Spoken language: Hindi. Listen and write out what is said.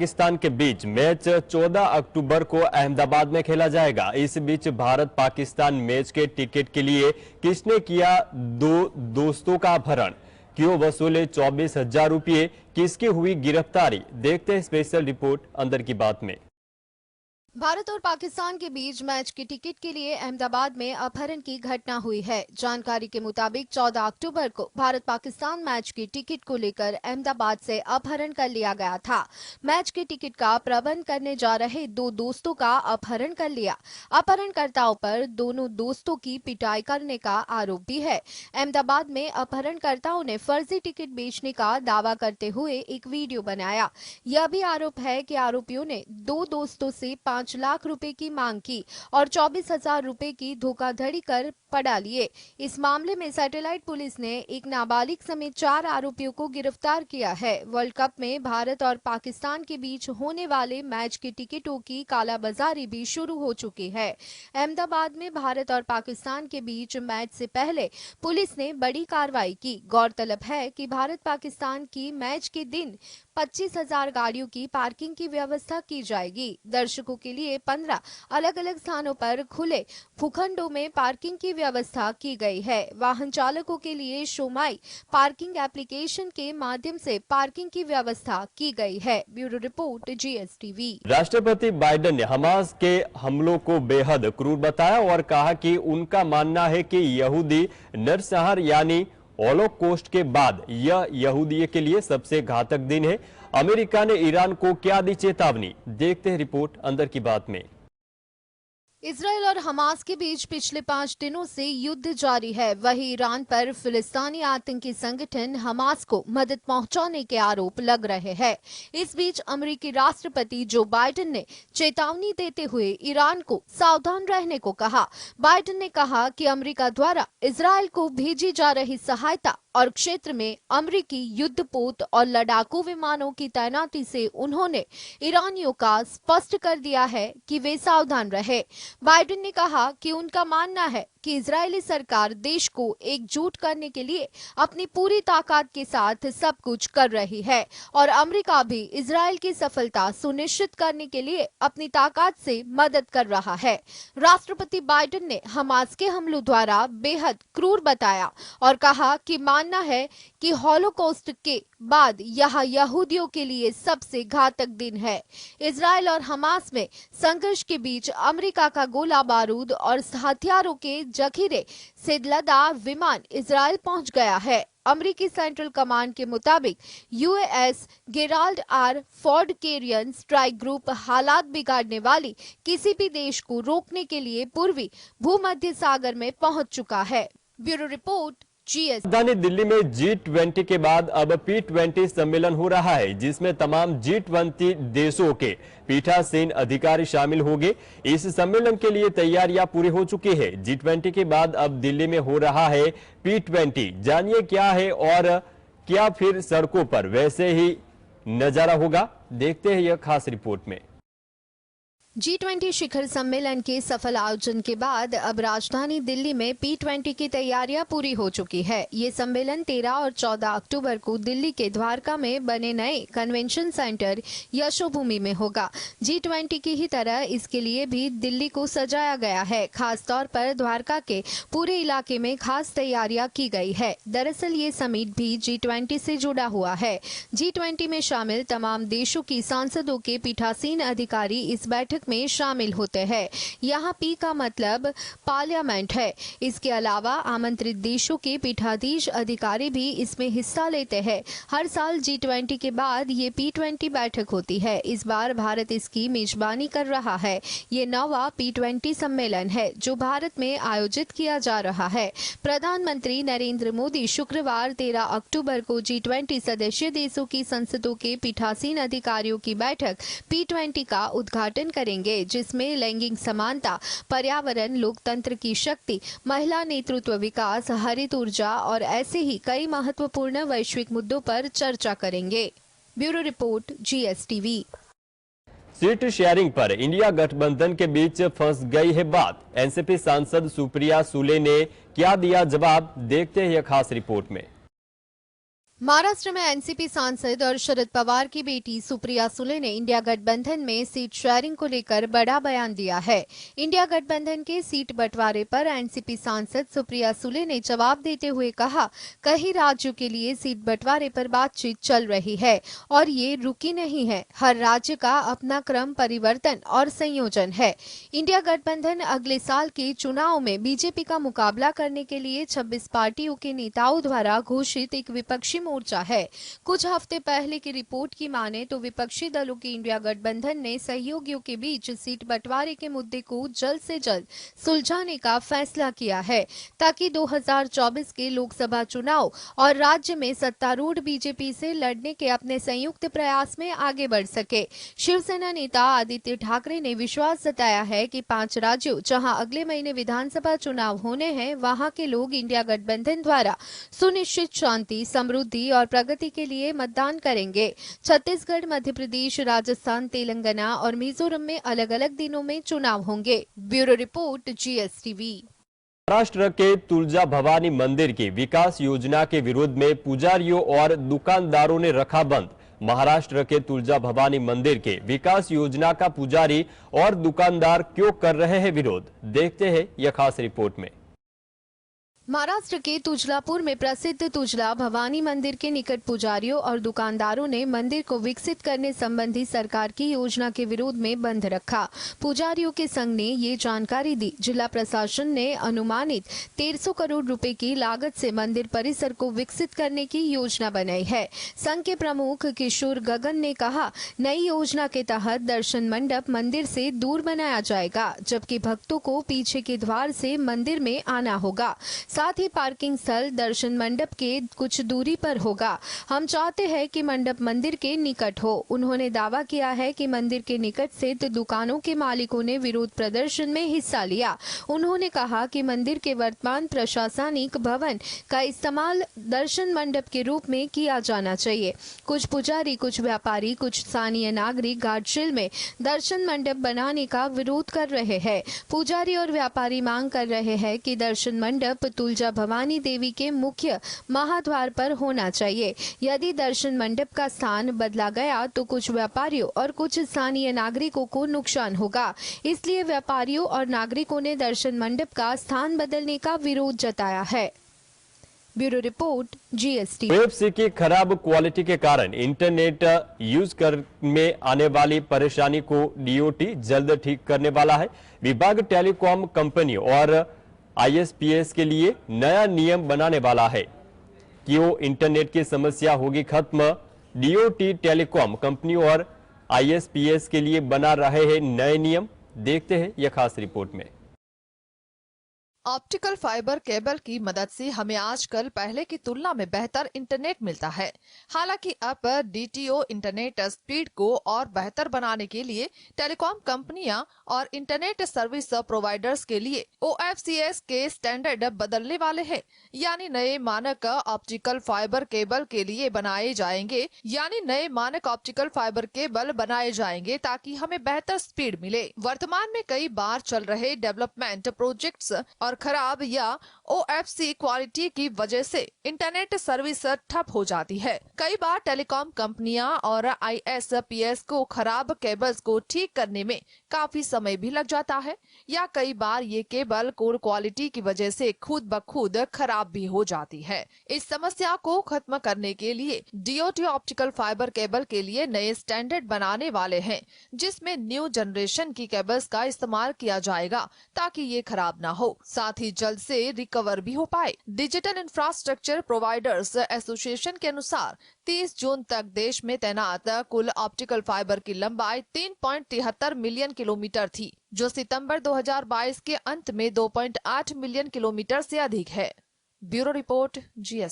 पाकिस्तान के बीच मैच 14 अक्टूबर को अहमदाबाद में खेला जाएगा। इस बीच भारत पाकिस्तान मैच के टिकट के लिए किसने किया दो दोस्तों का अपहरण, क्यों वसूले 24,000 रुपये, किसकी हुई गिरफ्तारी, देखते हैं स्पेशल रिपोर्ट अंदर की बात में। भारत और पाकिस्तान के बीच मैच की टिकट के लिए अहमदाबाद में अपहरण की घटना हुई है। जानकारी के मुताबिक 14 अक्टूबर को भारत पाकिस्तान मैच की टिकट को लेकर अहमदाबाद से अपहरण कर लिया गया था। मैच के टिकट का प्रबंध करने जा रहे दो दोस्तों का अपहरण कर लिया। अपहरणकर्ताओं पर दोनों दोस्तों की पिटाई करने का आरोप भी है। अहमदाबाद में अपहरणकर्ताओं ने फर्जी टिकट बेचने का दावा करते हुए एक वीडियो बनाया। यह भी आरोप है कि आरोपियों ने दो दोस्तों से 5 लाख रुपए की मांग की और 24,000 रुपए की धोखाधड़ी कर पड़ा लिए। इस मामले में सैटेलाइट पुलिस ने एक नाबालिग समेत 4 आरोपियों को गिरफ्तार किया है। वर्ल्ड कप में भारत और पाकिस्तान के बीच होने वाले मैच के टिकटों की कालाबाजारी भी शुरू हो चुकी है। अहमदाबाद में भारत और पाकिस्तान के बीच मैच से पहले पुलिस ने बड़ी कार्रवाई की। गौरतलब है कि भारत पाकिस्तान की मैच के दिन 25,000 गाड़ियों की पार्किंग की व्यवस्था की जाएगी। दर्शकों के लिए 15 अलग अलग स्थानों पर खुले भूखंडों में पार्किंग की व्यवस्था की गई है। वाहन चालकों के लिए शोमाई पार्किंग एप्लीकेशन के माध्यम से पार्किंग की व्यवस्था की गई है। Bureau report GSTV। राष्ट्रपति बाइडेन ने हमास के हमलों को बेहद क्रूर बताया और कहा कि उनका मानना है कि यहूदी नरसंहार यानी होलोकॉस्ट के बाद यह यहूदियों के लिए सबसे घातक दिन है। अमेरिका ने ईरान को क्या दी चेतावनी, देखते हैं रिपोर्ट अंदर की बात में। इजराइल और हमास के बीच पिछले 5 दिनों से युद्ध जारी है। वहीं ईरान पर फिलिस्तीनी आतंकी संगठन हमास को मदद पहुंचाने के आरोप लग रहे हैं। इस बीच अमेरिकी राष्ट्रपति जो बाइडेन ने चेतावनी देते हुए ईरान को सावधान रहने को कहा। बाइडेन ने कहा कि अमेरिका द्वारा इजराइल को भेजी जा रही सहायता और क्षेत्र में अमेरिकी युद्धपोत और लड़ाकू विमानों की तैनाती से उन्होंने ईरानियों का स्पष्ट कर दिया है कि वे सावधान रहे। बाइडेन ने कहा कि उनका मानना है कि इजरायली सरकार देश को एकजुट करने के लिए अपनी पूरी ताकत के साथ सब कुछ कर रही है और अमेरिका भी इजरायल की सफलता सुनिश्चित करने के लिए अपनी ताकत से मदद कर रहा है। राष्ट्रपति बाइडेन ने हमास के हमलों द्वारा बेहद क्रूर बताया और कहा कि मानना है कि हॉलोकॉस्ट के बाद यह यहूदियों के लिए सबसे घातक दिन है। इजरायल और हमास में संघर्ष के बीच अमेरिका का गोला बारूद और हथियारों के जखीरे से लदा विमान इजरायल पहुंच गया है। अमेरिकी सेंट्रल कमांड के मुताबिक UAS Gerald R. Ford carrier strike group हालात बिगाड़ने वाली किसी भी देश को रोकने के लिए पूर्वी भूमध्य सागर में पहुंच चुका है। Bureau report GS। राजधानी दिल्ली में G20 के बाद अब P20 सम्मेलन हो रहा है, जिसमें तमाम G20 देशों के पीठासीन अधिकारी शामिल होंगे। इस सम्मेलन के लिए तैयारियां पूरी हो चुकी है। G20 के बाद अब दिल्ली में हो रहा है P20। जानिए क्या है और क्या फिर सड़कों पर वैसे ही नजारा होगा, देखते हैं यह खास रिपोर्ट में। G20 शिखर सम्मेलन के सफल आयोजन के बाद अब राजधानी दिल्ली में P20 की तैयारियां पूरी हो चुकी है। ये सम्मेलन 13 और 14 अक्टूबर को दिल्ली के द्वारका में बने नए कन्वेंशन सेंटर यशोभूमि में होगा। G20 की ही तरह इसके लिए भी दिल्ली को सजाया गया है। खास तौर पर द्वारका के पूरे इलाके में खास तैयारियां की गई है। दरअसल ये समिट भी G20 से जुड़ा हुआ है। G20 में शामिल तमाम देशों की सांसदों के पीठासीन अधिकारी इस बैठक में शामिल होते हैं। यहाँ P का मतलब पार्लियामेंट है। इसके अलावा आमंत्रित देशों के पीठाधीश अधिकारी भी इसमें हिस्सा लेते हैं। हर साल G20 के बाद ये P20 बैठक होती है। इस बार भारत इसकी मेजबानी कर रहा है। ये 9वां P20 सम्मेलन है जो भारत में आयोजित किया जा रहा है। प्रधानमंत्री नरेंद्र मोदी शुक्रवार 13 अक्टूबर को G20 सदस्य देशों की संसदों के पीठासीन अधिकारियों की बैठक P20 का उद्घाटन करेंगे, जिसमें लैंगिक समानता, पर्यावरण, लोकतंत्र की शक्ति, महिला नेतृत्व विकास, हरित ऊर्जा और ऐसे ही कई महत्वपूर्ण वैश्विक मुद्दों पर चर्चा करेंगे। Bureau report GSTV। Seat sharing पर इंडिया गठबंधन के बीच फंस गई है बात। एनसीपी सांसद सुप्रिया सुले ने क्या दिया जवाब, देखते हैं यह खास रिपोर्ट में। महाराष्ट्र में एनसीपी सांसद और शरद पवार की बेटी सुप्रिया सुले ने इंडिया गठबंधन में सीट शेयरिंग को लेकर बड़ा बयान दिया है। इंडिया गठबंधन के सीट बंटवारे पर एनसीपी सांसद सुप्रिया सुले ने जवाब देते हुए कहा, कई राज्यों के लिए सीट बंटवारे पर बातचीत चल रही है और ये रुकी नहीं है। हर राज्य का अपना क्रम परिवर्तन और संयोजन है। इंडिया गठबंधन अगले साल के चुनाव में बीजेपी का मुकाबला करने के लिए 26 पार्टियों के नेताओं द्वारा घोषित एक विपक्षी मोर्चा है। कुछ हफ्ते पहले की रिपोर्ट की माने तो विपक्षी दलों के इंडिया गठबंधन ने सहयोगियों के बीच सीट बंटवारे के मुद्दे को जल्द से जल्द सुलझाने का फैसला किया है, ताकि 2024 के लोकसभा चुनाव और राज्य में सत्तारूढ़ बीजेपी से लड़ने के अपने संयुक्त प्रयास में आगे बढ़ सके। शिवसेना नेता आदित्य ठाकरे ने विश्वास जताया है कि 5 राज्यों जहां अगले महीने विधानसभा चुनाव होने हैं, वहां के लोग इंडिया गठबंधन द्वारा सुनिश्चित शांति, समृद्धि और प्रगति के लिए मतदान करेंगे। छत्तीसगढ़, मध्य प्रदेश, राजस्थान, तेलंगाना और मिजोरम में अलग-अलग दिनों में चुनाव होंगे। Bureau report, GSTV। महाराष्ट्र के तुलजा भवानी मंदिर की विकास योजना के विरोध में पुजारियों और दुकानदारों ने रखा बंद। महाराष्ट्र के तुलजा भवानी मंदिर के विकास योजना का पुजारी और दुकानदार क्यों कर रहे हैं विरोध, देखते हैं यह खास रिपोर्ट में। महाराष्ट्र के तुजलापुर में प्रसिद्ध तुजला भवानी मंदिर के निकट पुजारियों और दुकानदारों ने मंदिर को विकसित करने संबंधी सरकार की योजना के विरोध में बंद रखा। पुजारियों के संघ ने ये जानकारी दी। जिला प्रशासन ने अनुमानित 1300 करोड़ रुपए की लागत से मंदिर परिसर को विकसित करने की योजना बनाई है। संघ के प्रमुख किशोर गगन ने कहा, नई योजना के तहत दर्शन मंडप मंदिर से दूर बनाया जाएगा, जबकि भक्तों को पीछे के द्वार से मंदिर में आना होगा। साथ ही पार्किंग स्थल दर्शन मंडप के कुछ दूरी पर होगा। हम चाहते हैं कि मंडप मंदिर के निकट हो। उन्होंने दावा किया है कि मंदिर के निकट स्थित दुकानों के मालिकों ने विरोध प्रदर्शन में हिस्सा लिया। उन्होंने कहा कि मंदिर के वर्तमान प्रशासनिक भवन का इस्तेमाल दर्शन मंडप के रूप में किया जाना चाहिए। कुछ पुजारी, कुछ व्यापारी, कुछ स्थानीय नागरिक घाटशिल में दर्शन मंडप बनाने का विरोध कर रहे हैं। पुजारी और व्यापारी मांग कर रहे हैं कि दर्शन मंडप तुलजा भवानी देवी के मुख्य महाद्वार पर होना चाहिए। यदि दर्शन मंडप का स्थान बदला गया तो कुछ व्यापारियों और कुछ स्थानीय नागरिकों को नुकसान होगा। इसलिए व्यापारियों और नागरिकों ने दर्शन मंडप का स्थान बदलने का विरोध जताया है। Bureau report, GST। वेब की खराब क्वालिटी के कारण इंटरनेट यूज कर में आने वाली परेशानी को DOT जल्द ठीक करने वाला है। विभाग टेलीकॉम कंपनी और ISPs के लिए नया नियम बनाने वाला है। क्यों इंटरनेट की समस्या होगी खत्म, DOT टेलीकॉम कंपनी और ISPs के लिए बना रहे हैं नए नियम, देखते हैं यह खास रिपोर्ट में। ऑप्टिकल फाइबर केबल की मदद से हमें आजकल पहले की तुलना में बेहतर इंटरनेट मिलता है। हालांकि अब DTO इंटरनेट स्पीड को और बेहतर बनाने के लिए टेलीकॉम कंपनियां और इंटरनेट सर्विस प्रोवाइडर्स के लिए OFCS के स्टैंडर्ड बदलने वाले हैं। यानी नए मानक ऑप्टिकल फाइबर केबल के लिए बनाए जाएंगे ताकि हमें बेहतर स्पीड मिले। वर्तमान में कई बार चल रहे डेवलपमेंट प्रोजेक्ट्स और खराब या OFC क्वालिटी की वजह से इंटरनेट सर्विस ठप हो जाती है। कई बार टेलीकॉम कंपनियां और ISPs को खराब केबल्स को ठीक करने में काफी समय भी लग जाता है, या कई बार ये केबल कोड क्वालिटी की वजह से खुद ब खुद खराब भी हो जाती है। इस समस्या को खत्म करने के लिए DOT ऑप्टिकल फाइबर केबल के लिए नए स्टैंडर्ड बनाने वाले हैं, जिसमें न्यू जनरेशन की केबल्स का इस्तेमाल किया जाएगा ताकि ये खराब ना हो, साथ ही जल्द से रिकवर भी हो पाए। डिजिटल इंफ्रास्ट्रक्चर प्रोवाइडर्स एसोसिएशन के अनुसार 30 जून तक देश में तैनात कुल ऑप्टिकल फाइबर की लंबाई 3.73 मिलियन किलोमीटर थी, जो सितंबर 2022 के अंत में 2.8 मिलियन किलोमीटर से अधिक है। Bureau report, GST।